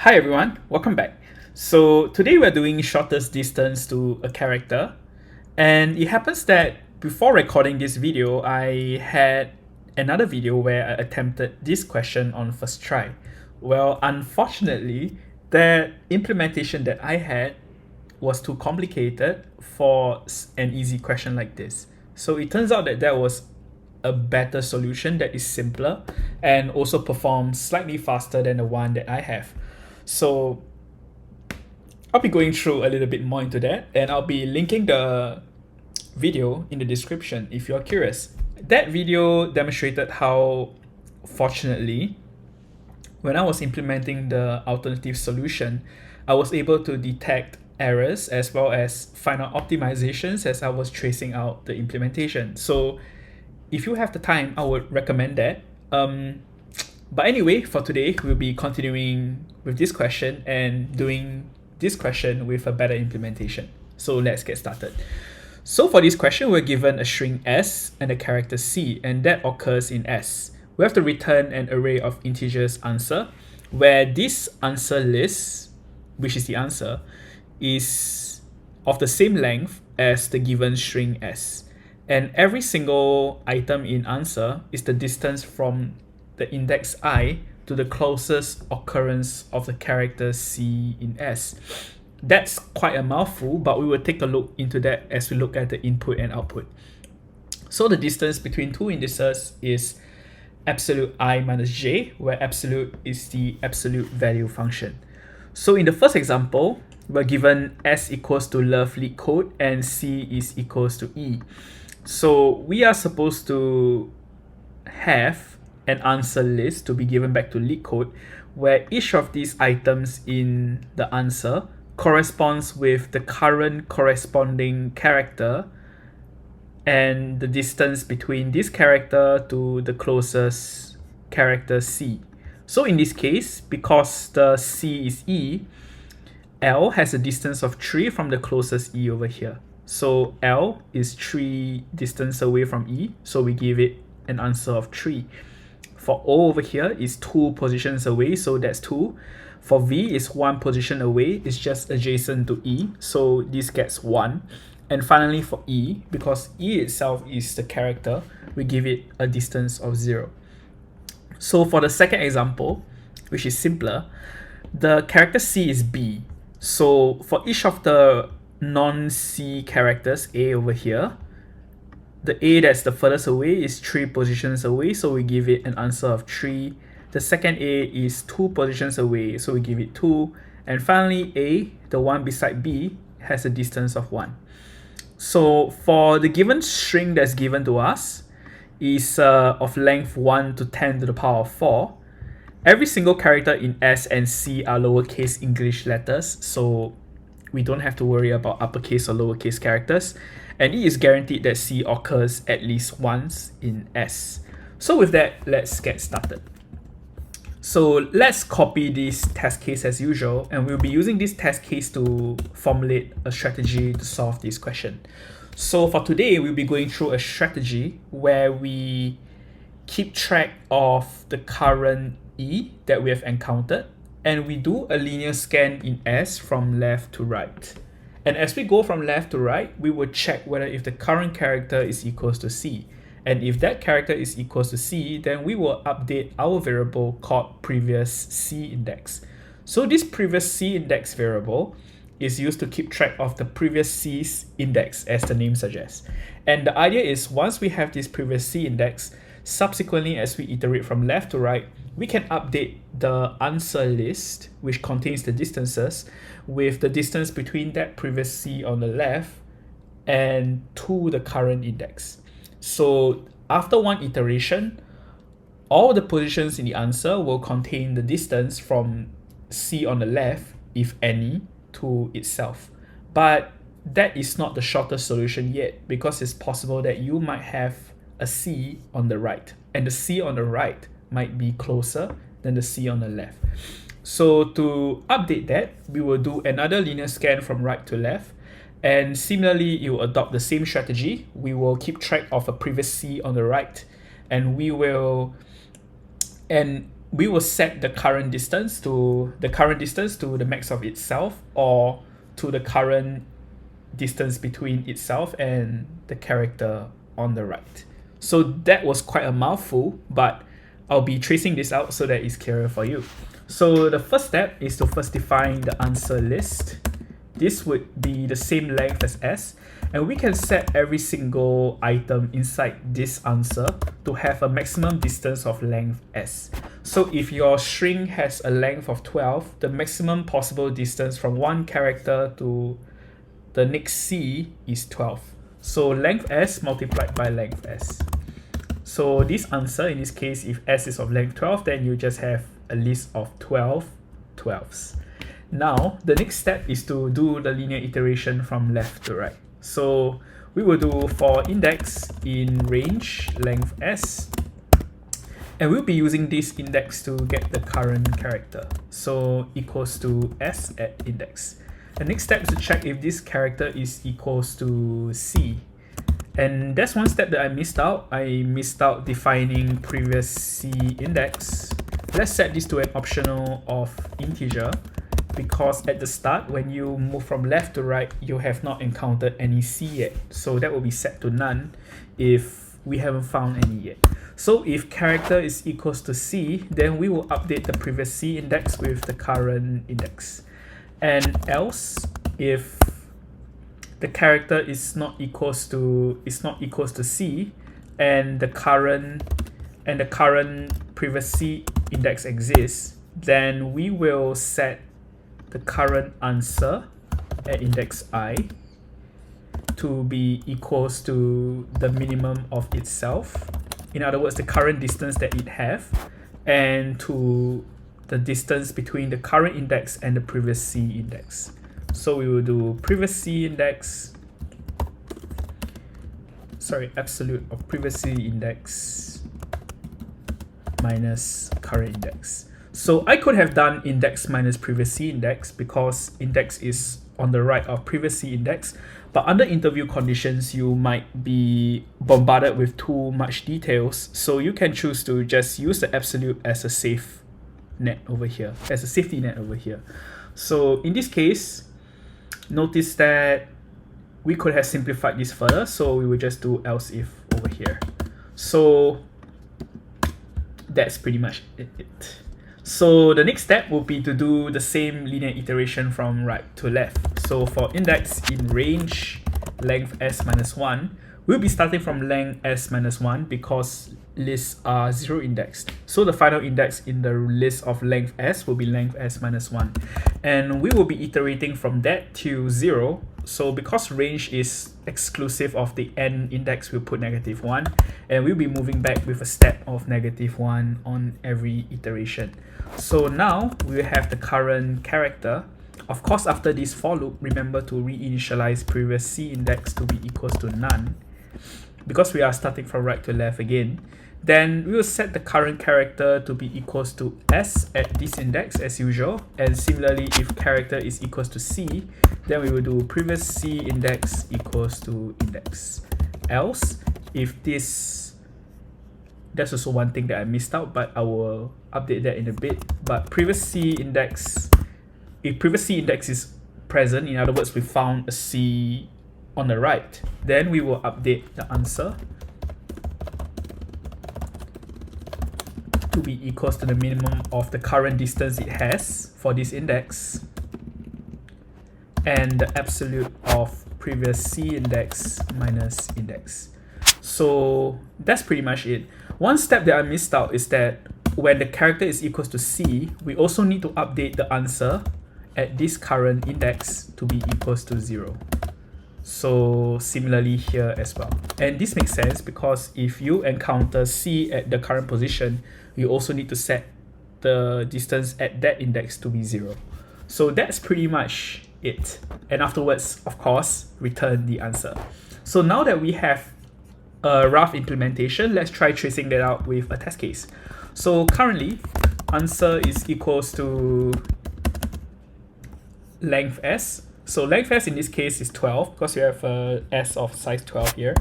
Hi everyone, welcome back. So today we're doing shortest distance to a character, and it happens that before recording this video, I had another video where I attempted this question on first try. Well, unfortunately, that implementation that I had was too complicated for an easy question like this. So it turns out that there was a better solution that is simpler and also performs slightly faster than the one that I have. So I'll be going through a little bit more into that, and I'll be linking the video in the description if you're curious. That video demonstrated how, fortunately, when I was implementing the alternative solution, I was able to detect errors as well as find out optimizations as I was tracing out the implementation. So if you have the time, I would recommend that. But anyway, for today, we'll be continuing with this question and doing this question with a better implementation. So let's get started. So for this question, we're given a string s and a character c, and that occurs in s. We have to return an array of integers answer, where this answer list, which is the answer, is of the same length as the given string s. And every single item in answer is the distance from the index I to the closest occurrence of the character C in S. That's quite a mouthful, but we will take a look into that as we look at the input and output. So the distance between two indices is absolute I minus j, where absolute is the absolute value function. So in the first example, we're given S equals to love Leetcode and C is equals to E. So we are supposed to have an answer list to be given back to Leetcode, where each of these items in the answer corresponds with the current corresponding character and the distance between this character to the closest character C. So in this case, because the C is E, L has a distance of 3 from the closest E over here. So L is 3 distance away from E, so we give it an answer of 3. For O over here is 2 positions away, so that's 2. For V is 1 position away, it's just adjacent to E, so this gets 1. And finally for E, because E itself is the character, we give it a distance of 0. So for the second example, which is simpler, the character C is B. So for each of the non-C characters, A over here, the A that's the furthest away is 3 positions away, so we give it an answer of 3. The second A is 2 positions away, so we give it 2. And finally, A, the one beside B, has a distance of 1. So for the given string that's given to us is of length 1 to 10 to the power of 4. Every single character in S and C are lowercase English letters, so we don't have to worry about uppercase or lowercase characters, and it is guaranteed that C occurs at least once in S. So with that, let's get started. So let's copy this test case as usual, and we'll be using this test case to formulate a strategy to solve this question. So for today, we'll be going through a strategy where we keep track of the current E that we have encountered, and we do a linear scan in S from left to right. And as we go from left to right, we will check whether if the current character is equals to C. And if that character is equals to C, then we will update our variable called previous C index. So this previous C index variable is used to keep track of the previous C's index, as the name suggests. And the idea is once we have this previous C index, subsequently as we iterate from left to right, we can update the answer list, which contains the distances, with the distance between that previous C on the left and to the current index. So after one iteration, all the positions in the answer will contain the distance from C on the left, if any, to itself. But that is not the shortest solution yet, because it's possible that you might have a C on the right, and the C on the right might be closer than the C on the left. So to update that, we will do another linear scan from right to left, and similarly, you will adopt the same strategy. We will keep track of a previous C on the right, and we will set the current distance to the max of itself, or to the current distance between itself and the character on the right. So that was quite a mouthful, but I'll be tracing this out so that it's clearer for you. So the first step is to first define the answer list. This would be the same length as S, and we can set every single item inside this answer to have a maximum distance of length S. So if your string has a length of 12, the maximum possible distance from one character to the next C is 12. So length S multiplied by length S. So this answer, in this case, if S is of length 12, then you just have a list of 12 12s. Now, the next step is to do the linear iteration from left to right. So we will do for index in range length S, and we'll be using this index to get the current character. So equals to S at index. The next step is to check if this character is equals to C. And that's one step that I missed out. I missed out defining previous C index. Let's set this to an optional of integer, because at the start, when you move from left to right, you have not encountered any C yet. So that will be set to none if we haven't found any yet. So if character is equals to C, then we will update the previous C index with the current index. And else, if the character is not equals to C, and the current previous C index exists, then we will set the current answer at index I to be equals to the minimum of itself. In other words, the current distance that it have, and to the distance between the current index and the previous C index. So we will do previous C index, absolute of previous C index minus current index. So I could have done index minus previous C index because index is on the right of previous C index, but under interview conditions, you might be bombarded with too much details. So you can choose to just use the absolute as a safety net over here. So in this case, notice that we could have simplified this further. So we will just do else if over here. So that's pretty much it. So the next step will be to do the same linear iteration from right to left. So for index in range length S minus 1, we'll be starting from length S minus 1 because lists are 0 indexed. So the final index in the list of length S will be length S minus 1. And we will be iterating from that to 0. So because range is exclusive of the n index, we'll put -1. And we'll be moving back with a step of -1 on every iteration. So now we will have the current character. Of course, after this for loop, remember to reinitialize previous C index to be equals to none, because we are starting from right to left again. Then we will set the current character to be equals to S at this index as usual. And similarly, if character is equals to C, then we will do previous C index equals to index. Else, if this, that's also one thing that I missed out, but I will update that in a bit. But previous C index, if previous C index is present, in other words, we found a C on the right, then we will update the answer to be equals to the minimum of the current distance it has for this index and the absolute of previous C index minus index. So that's pretty much it. One step that I missed out is that when the character is equals to C, we also need to update the answer at this current index to be equals to 0. So similarly here as well. And this makes sense because if you encounter C at the current position, you also need to set the distance at that index to be 0. So that's pretty much it. And afterwards, of course, return the answer. So now that we have a rough implementation, let's try tracing that out with a test case. So currently, answer is equals to length S. So length S in this case is 12 because you have a S of size 12 here.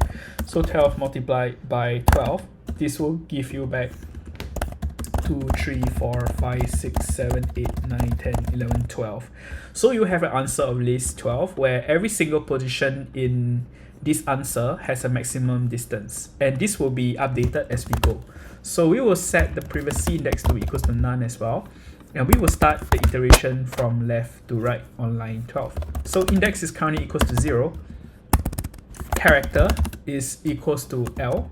So 12 multiplied by 12, this will give you back 2, 3, 4, 5, 6, 7, 8, 9, 10, 11, 12. So you have an answer of list 12 where every single position in this answer has a maximum distance, and this will be updated as we go. So we will set the previous C index to be equals to none as well, and we will start the iteration from left to right on line 12. So index is currently equals to 0, character is equals to L,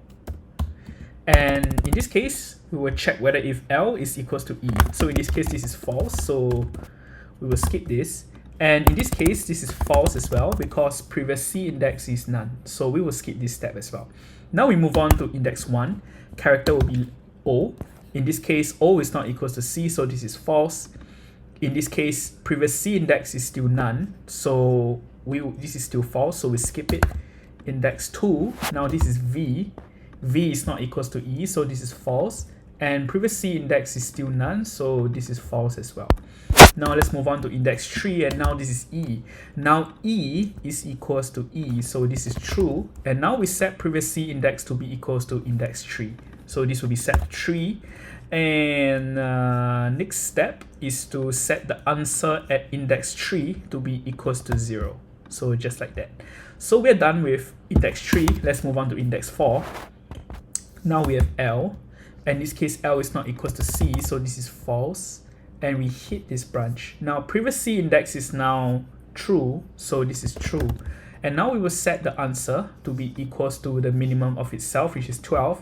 and in this case we will check whether if L is equals to E. So in this case this is false, so we will skip this. And in this case, this is false as well because previous C index is none. So we will skip this step as well. Now we move on to index 1. Character will be O. In this case, O is not equals to C, so this is false. In this case, previous C index is still none. So this is still false, so we skip it. Index 2, now this is V. V is not equals to E, so this is false. And previous C index is still none, so this is false as well. Now let's move on to index 3, and now this is E. Now E is equals to E, so this is true. And now we set previous C index to be equals to index 3. So this will be set 3. And next step is to set the answer at index 3 to be equals to 0. So just like that. So we're done with index 3. Let's move on to index 4. Now we have L. In this case, L is not equals to C, so this is false. And we hit this branch. Now previous C index is now true, so this is true. And now we will set the answer to be equals to the minimum of itself, which is 12,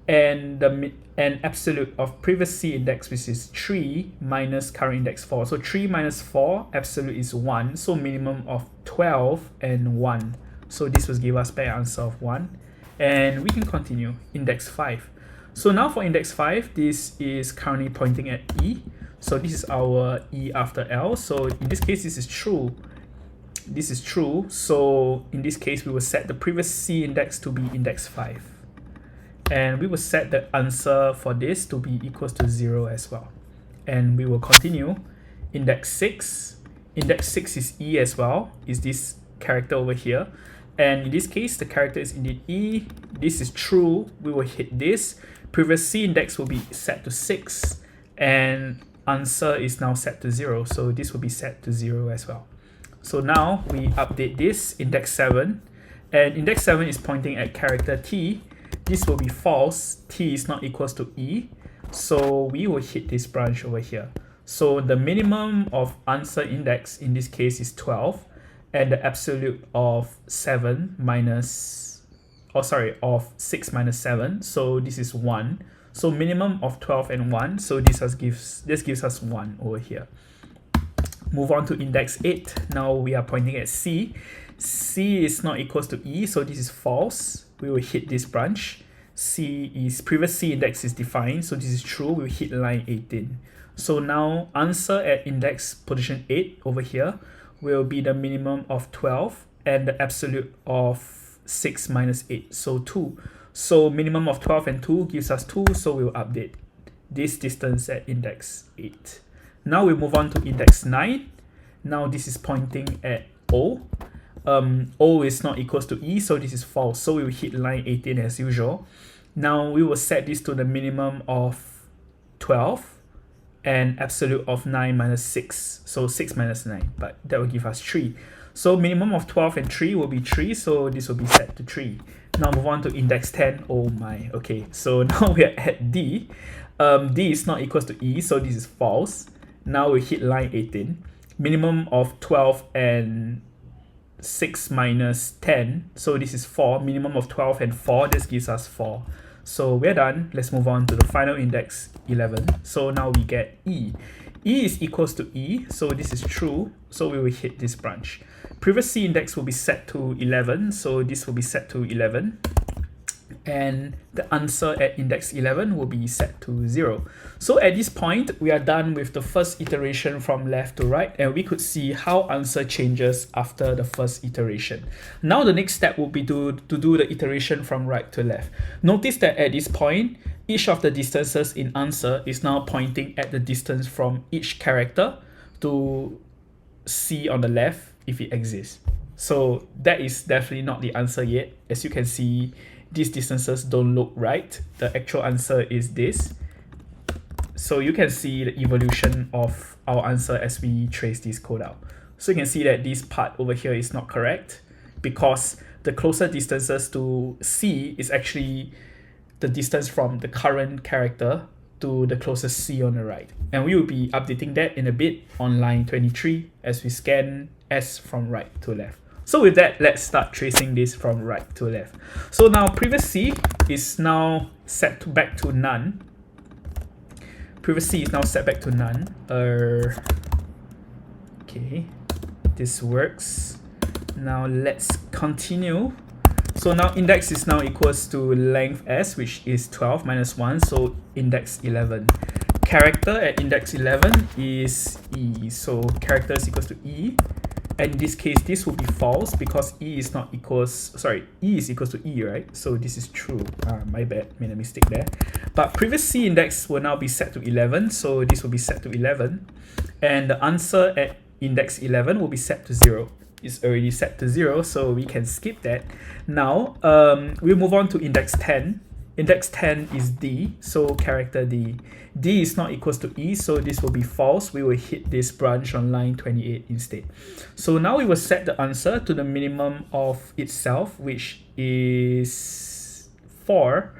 and the absolute of previous C index, which is 3 minus current index 4. So 3 minus 4, absolute is 1, so minimum of 12 and 1. So this will give us back an answer of 1. And we can continue. Index 5. So now for index 5, this is currently pointing at E. So this is our E after L. So in this case, this is true. This is true. So in this case, we will set the previous C index to be index 5. And we will set the answer for this to be equals to 0 as well. And we will continue. Index 6. Index 6 is E as well. Is this character over here. And in this case, the character is indeed E. This is true. We will hit this. Previous C index will be set to 6. And answer is now set to 0, so this will be set to 0 as well. So now we update this, index 7, and index 7 is pointing at character T. This will be false. T is not equals to E, so we will hit this branch over here. So the minimum of answer index in this case is 12, and the absolute of 7 minus, of 6 minus 7, so this is 1. So minimum of 12 and 1, so this gives us 1 over here. Move on to index 8. Now we are pointing at C. C is not equals to E, so this is false. We will hit this branch. Previous C index is defined, so this is true. We will hit line 18. So now answer at index position 8 over here will be the minimum of 12 and the absolute of 6 minus 8, so 2. So minimum of 12 and 2 gives us 2, so we'll update this distance at index 8. Now we move on to index 9. Now this is pointing at O. O is not equals to E, so this is false. So we will hit line 18 as usual. Now we will set this to the minimum of 12 and absolute of 9 minus 6. So 6 minus 9, but that will give us 3. So minimum of 12 and 3 will be 3, so this will be set to 3. Now move on to index 10. Oh my, okay. So now we are at D. D is not equals to E, so this is false. Now we hit line 18. Minimum of 12 and 6 minus 10, so this is 4. Minimum of 12 and 4, this gives us 4. So we're done. Let's move on to the final index, 11. So now we get E. E is equals to E, so this is true. So we will hit this branch. Previous C index will be set to 11, so this will be set to 11. And the answer at index 11 will be set to 0. So at this point, we are done with the first iteration from left to right, and we could see how answer changes after the first iteration. Now the next step will be to do the iteration from right to left. Notice that at this point, each of the distances in answer is now pointing at the distance from each character to C on the left if it exists. So that is definitely not the answer yet. As you can see, these distances don't look right. The actual answer is this. So you can see the evolution of our answer as we trace this code out. So you can see that this part over here is not correct because the closer distances to C is actually the distance from the current character to the closest C on the right. And we will be updating that in a bit on line 23 as we scan S from right to left. So with that, let's start tracing this from right to left. So now previous C is now set back to none. Previous C is now set back to none. Okay, this works. Now let's continue. So now index is now equals to length S, which is 12 minus 1, so index 11. Character at index 11 is E, so character is equals to E. And in this case, this will be false because E is not equals, sorry, E is equals to E, right? So this is true. My bad, made a mistake there. But previous C index will now be set to 11, so this will be set to 11. And the answer at index 11 will be set to 0. It's already set to 0, so we can skip that. Now, we'll move on to index 10. Index 10 is D, so character D. D is not equals to E, so this will be false. We will hit this branch on line 28 instead. So now we will set the answer to the minimum of itself, which is 4.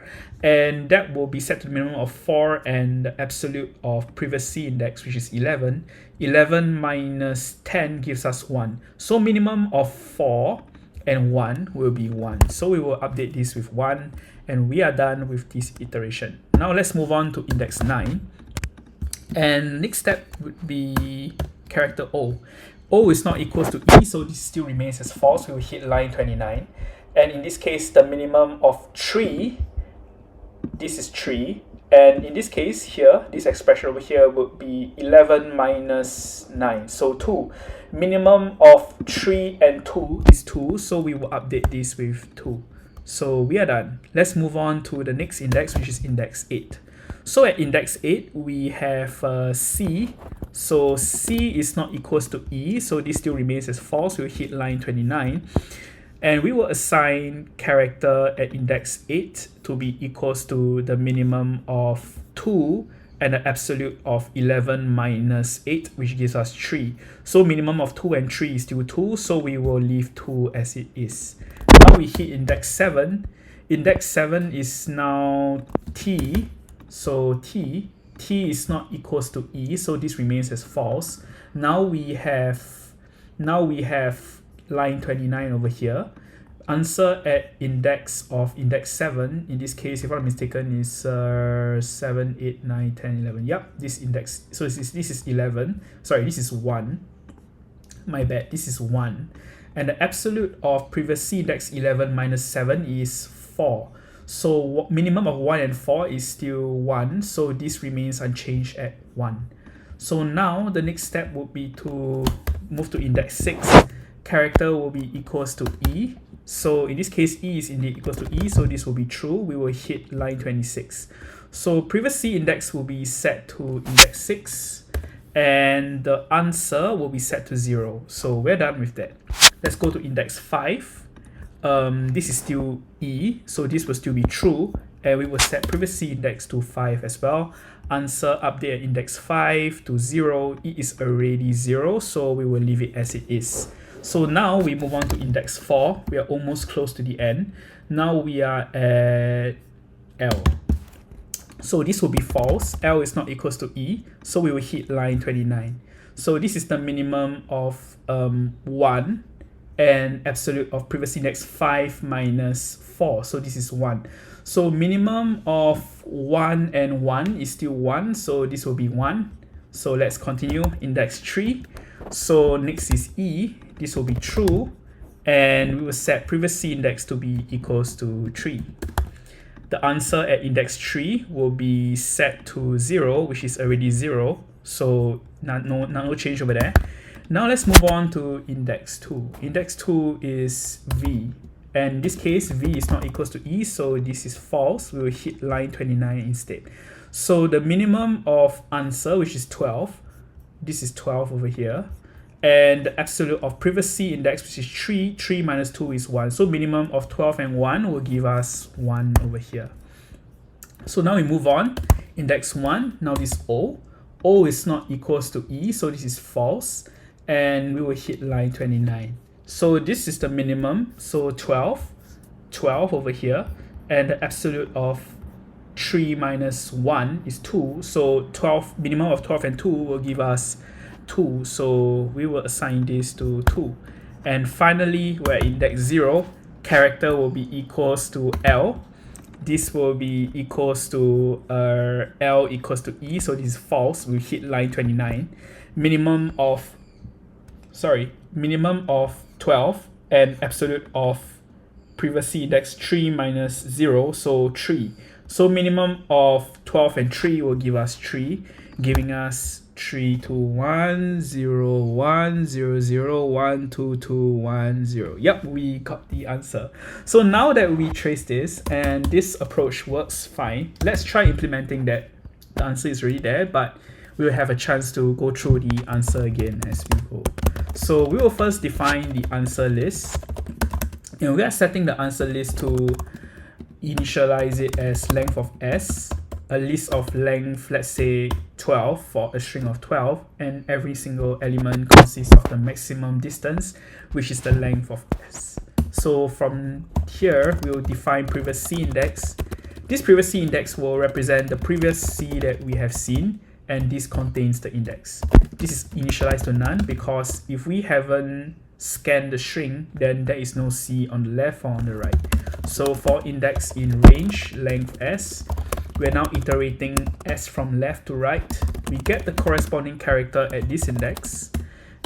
And that will be set to the minimum of 4 and the absolute of previous C index, which is 11. 11 minus 10 gives us 1. So minimum of 4 and 1 will be 1. So we will update this with 1 and we are done with this iteration. Now let's move on to index 9. And next step would be character O. O is not equals to E, so this still remains as false. We will hit line 29. And in this case, the minimum of 3, this is 3. And in this case here, this expression over here would be 11 minus 9, so 2. Minimum of 3 and 2 is 2, so we will update this with 2. So we are done. Let's move on to the next index, which is index 8. So at index 8, we have C. So C is not equals to E, so this still remains as false. We'll hit line 29. And we will assign character at index 8 to be equals to the minimum of 2 and the absolute of 11 minus 8, which gives us 3. So minimum of 2 and 3 is still 2, so we will leave 2 as it is. Now we hit index 7. Index 7 is now T. So T is not equals to E, so this remains as false. Now we have line 29 over here. Answer at index 7, in this case, if I'm mistaken, is 7, 8, 9, 10, 11. Yep, this index, so this is 11. Sorry, this is 1. My bad, this is 1. And the absolute of previous C index 11 minus 7 is 4. So minimum of 1 and 4 is still 1, so this remains unchanged at 1. So now the next step would be to move to index 6. Character will be equals to E. So in this case, E is indeed equals to E, so this will be true. We will hit line 26. So previous C index will be set to index 6, and the answer will be set to 0. So we're done with that. Let's go to index 5. This is still E, so this will still be true, and we will set previous C index to 5 as well. Answer update at index 5 to 0. E is already 0, so we will leave it as it is. So now we move on to index 4. We are almost close to the end. Now we are at L. So this will be false. L is not equals to E, so we will hit line 29. So this is the minimum of 1 and absolute of previous index 5 minus 4. So this is 1. So minimum of 1 and 1 is still 1, so this will be 1. So let's continue. Index 3. So next is E. This will be true, and we will set previous C index to be equals to 3. The answer at index 3 will be set to 0, which is already 0. So no change over there. Now let's move on to index 2. Index 2 is V. And in this case, V is not equals to E, so this is false. We will hit line 29 instead. So the minimum of answer, which is 12, this is 12 over here. And the absolute of previous C index, which is 3, 3 minus 2 is 1. So minimum of 12 and 1 will give us 1 over here. So now we move on. Index 1, now this O is not equals to E, so this is false, and we will hit line 29. So this is the minimum, so 12 over here, and the absolute of 3 minus 1 is 2, so 12, minimum of 12 and 2 will give us 2, so we will assign this to 2. And finally, we're at index 0, character will be equals to L. This will be equals to L equals to E, so this is false. We hit line 29. Minimum of 12 and absolute of previously index 3 minus 0, so 3. So minimum of 12 and 3 will give us 3, giving us 3 2 1 0 1 0 0 1 2 2 1 0. Yep, we got the answer. So now that we trace this and this approach works fine, let's try implementing that. The answer is already there, but we will have a chance to go through the answer again as we go. So we will first define the answer list, and we are setting the answer list to initialize it as length of s, a list of length, let's say 12 for a string of 12, and every single element consists of the maximum distance, which is the length of s. So from here, we will define previous C index. This previous C index will represent the previous C that we have seen, and this contains the index. This is initialized to none because if we haven't scanned the string, then there is no C on the left or on the right. So for index in range, length s, we're now iterating s from left to right. We get the corresponding character at this index.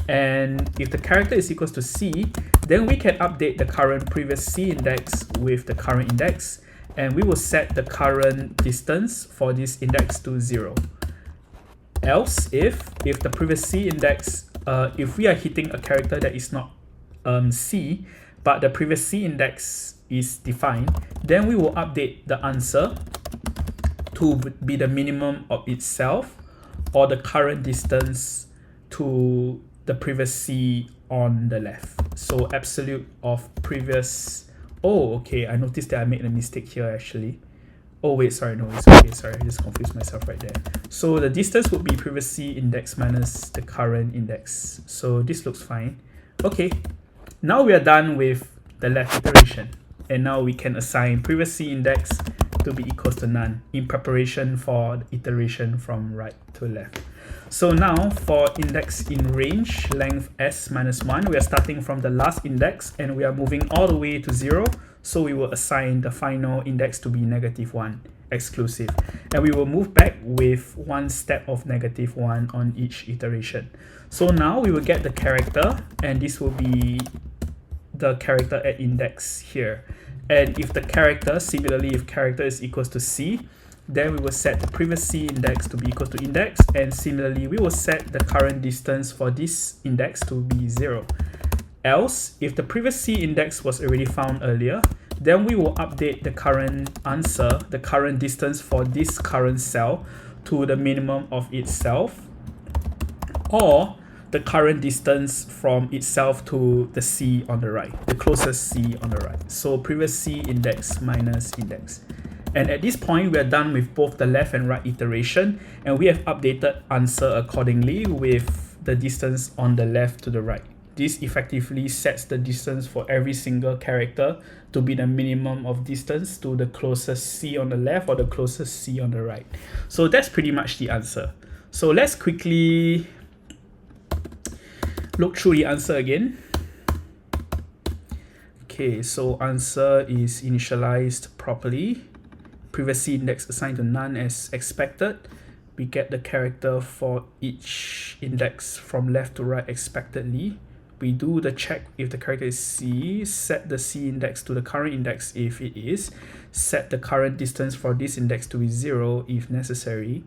And if the character is equals to C, then we can update the current previous C index with the current index. And we will set the current distance for this index to 0. Else, if the previous C index, if we are hitting a character that is not C, but the previous C index is defined, then we will update the answer to be the minimum of itself or the current distance to the previous C on the left. So absolute of previous, oh, okay, I noticed that I made a mistake here actually. Oh wait, sorry, no, it's okay, sorry, I just confused myself right there. So the distance would be previous C index minus the current index. So this looks fine. Okay, now we are done with the left iteration. And now we can assign previous C index to be equals to none in preparation for the iteration from right to left. So now for index in range, length s minus 1, we are starting from the last index and we are moving all the way to 0. So we will assign the final index to be -1, exclusive. And we will move back with one step of -1 on each iteration. So now we will get the character, and this will be the character at index here. And if the character, similarly, if character is equals to C, then we will set the previous C index to be equal to index, and similarly we will set the current distance for this index to be 0. Else, if the previous C index was already found earlier, then we will update the current answer, the current distance for this current cell to the minimum of itself, or the current distance from itself to the C on the right, the closest C on the right. So previous C index minus index. And at this point, we are done with both the left and right iteration, and we have updated answer accordingly with the distance on the left to the right. This effectively sets the distance for every single character to be the minimum of distance to the closest C on the left or the closest C on the right. So that's pretty much the answer. So let's quickly look through the answer again. Okay, so answer is initialized properly. Previous C index assigned to none as expected. We get the character for each index from left to right expectedly. We do the check if the character is C, set the C index to the current index if it is, set the current distance for this index to be 0 if necessary.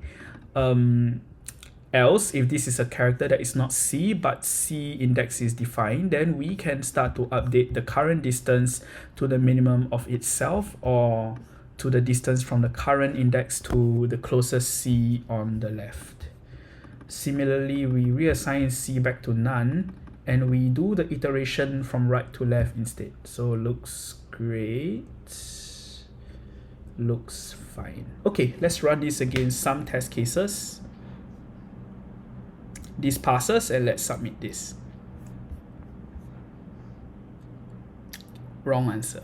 Else, if this is a character that is not C but C index is defined, then we can start to update the current distance to the minimum of itself or to the distance from the current index to the closest C on the left. Similarly, we reassign C back to none and we do the iteration from right to left instead. So looks great. looks fine. Okay, let's run this against some test cases. This passes, and let's submit this. Wrong answer.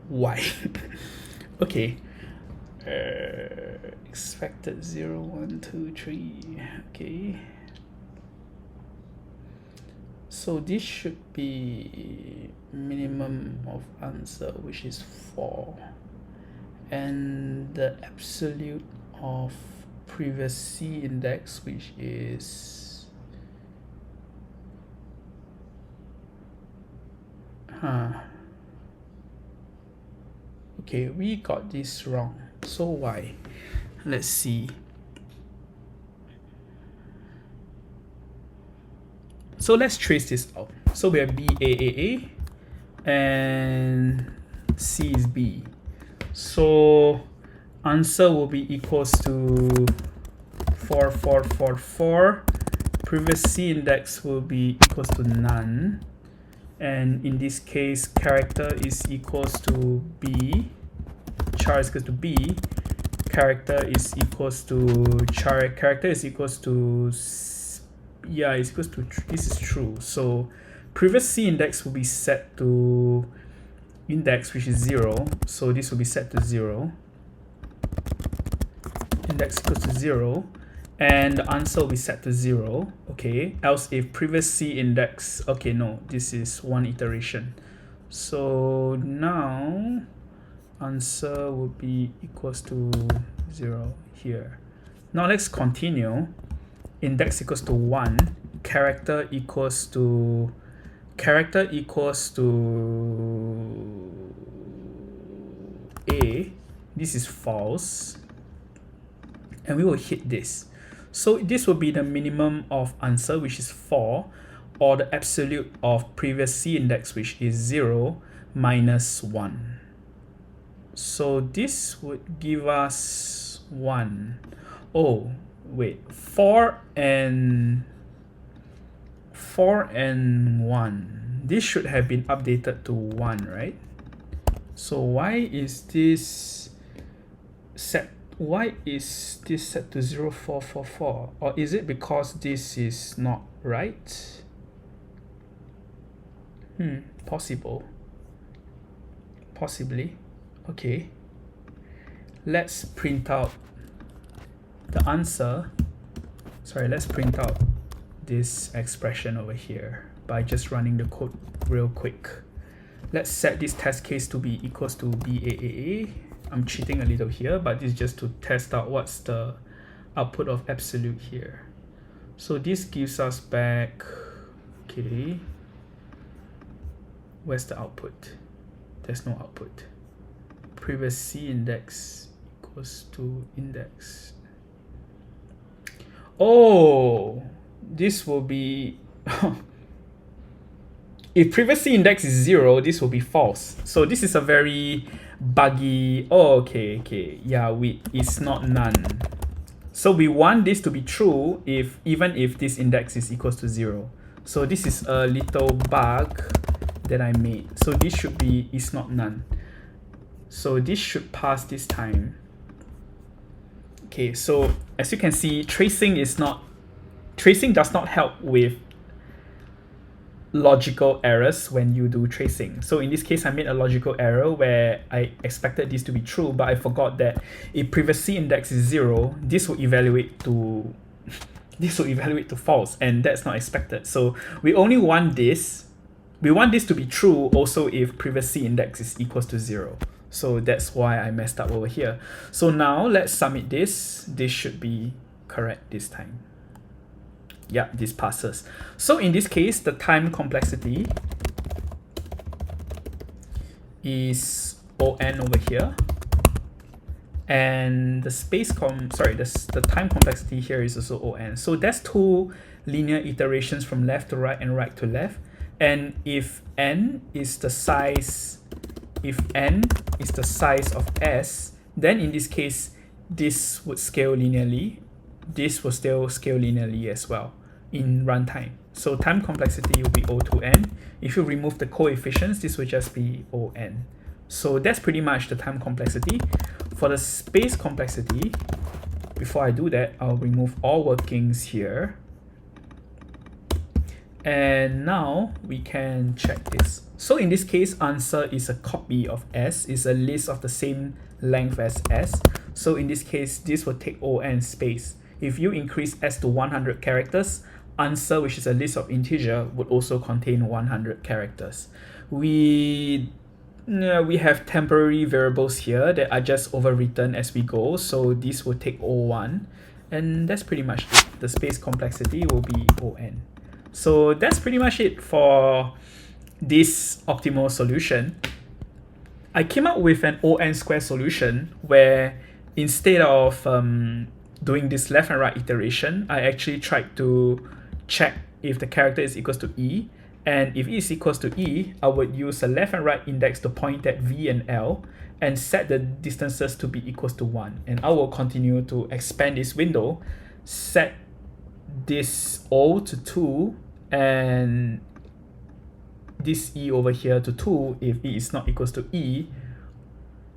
Why? Okay. Expected 0, 1, 2, 3. Okay. So this should be minimum of answer, which is 4. And the absolute of previous C index, which is okay, we got this wrong. So why? Let's see. So let's trace this out. So we have B, A, and C is B. So answer will be equals to 4, 4, 4, 4. Previous C index will be equals to none. And in this case, character is equals to B. Char is equals to B. Character is equals to char. Character is equals to, yeah, it's equals to, this is true. So previous C index will be set to index, which is 0. So this will be set to 0. Index equals to 0. And the answer will be set to 0. Okay. Else if previous C index, okay, no, this is one iteration. So now answer will be equals to 0 here. Now let's continue. Index equals to 1. Character equals to A. This is false. And we will hit this. So this will be the minimum of answer, which is 4, or the absolute of previous C index, which is 0 minus 1. So this would give us 1. Oh, wait, 4 and 1. This should have been updated to 1, right? So why is this set? Why is this set to 0, 4, 4, 4? Or is it because this is not right? Possible. Possibly. Okay. Let's print out the answer. Sorry, let's print out this expression over here by just running the code real quick. Let's set this test case to be equals to BAAA. I'm cheating a little here, but this is just to test out what's the output of absolute here. So this gives us back, okay, where's the output? There's no output. Previous C index equals to index. Oh, this will be if previous C index is 0, this will be false. So this is a very buggy. Oh, okay, yeah, it's not none. So we want this to be true even if this index is equals to 0. So this is a little bug that I made. So this should be is not none. So this should pass this time. Okay, so as you can see, tracing does not help with logical errors when you do tracing. So in this case, I made a logical error where I expected this to be true, but I forgot that if previous C index is 0, this will evaluate to false, and that's not expected. So we only want this. We want this to be true also if previous C index is equals to 0. So that's why I messed up over here. So now let's submit this. This should be correct this time. Yeah, this passes. So in this case, the time complexity is ON over here. And the the time complexity here is also ON. So that's 2 linear iterations from left to right and right to left. And if n is the size of S, then in this case, this would scale linearly. This will still scale linearly as well in runtime. So time complexity will be O to N. If you remove the coefficients, this will just be ON. So that's pretty much the time complexity. For the space complexity, before I do that, I'll remove all workings here. And now we can check this. So in this case, answer is a copy of S, is a list of the same length as S. So in this case, this will take ON space. If you increase S to 100 characters, answer, which is a list of integer, would also contain 100 characters. We have temporary variables here that are just overwritten as we go. So this will take O1, and that's pretty much it. The space complexity will be ON. So that's pretty much it for this optimal solution. I came up with an ON square solution where instead of doing this left and right iteration, I actually tried to check if the character is equals to E. And if E is equals to E, I would use a left and right index to point at V and L and set the distances to be equals to 1. And I will continue to expand this window, set this O to 2 and this E over here to 2 if E is not equals to E,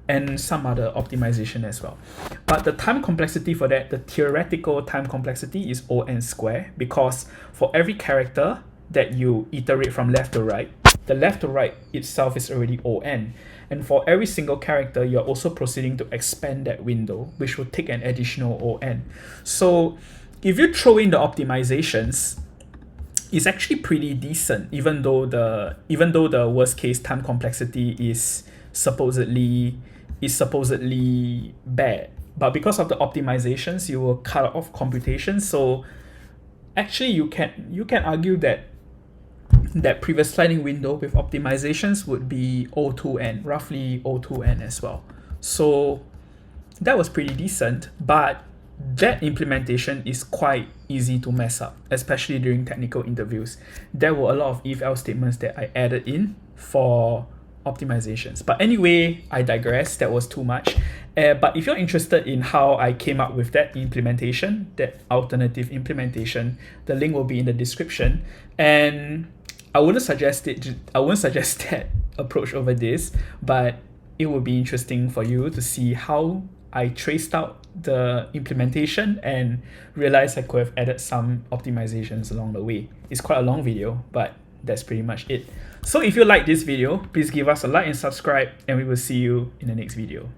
and some other optimization as well. But the time complexity for that, the theoretical time complexity is ON square, because for every character that you iterate from left to right, the left to right itself is already ON. And for every single character, you're also proceeding to expand that window, which will take an additional ON. So if you throw in the optimizations, it's actually pretty decent, even though the worst case time complexity is supposedly bad. But because of the optimizations, you will cut off computation. So actually you can argue that previous sliding window with optimizations would be O2n, roughly O2n as well. So that was pretty decent, but that implementation is quite easy to mess up, especially during technical interviews. There were a lot of if-else statements that I added in for optimizations. But anyway, I digress. That was too much. But if you're interested in how I came up with that implementation, that alternative implementation, the link will be in the description. And I wouldn't suggest that approach over this, but it would be interesting for you to see how I traced out the implementation and realized I could have added some optimizations along the way. It's quite a long video, but that's pretty much it. So if you like this video, please give us a like and subscribe, and we will see you in the next video.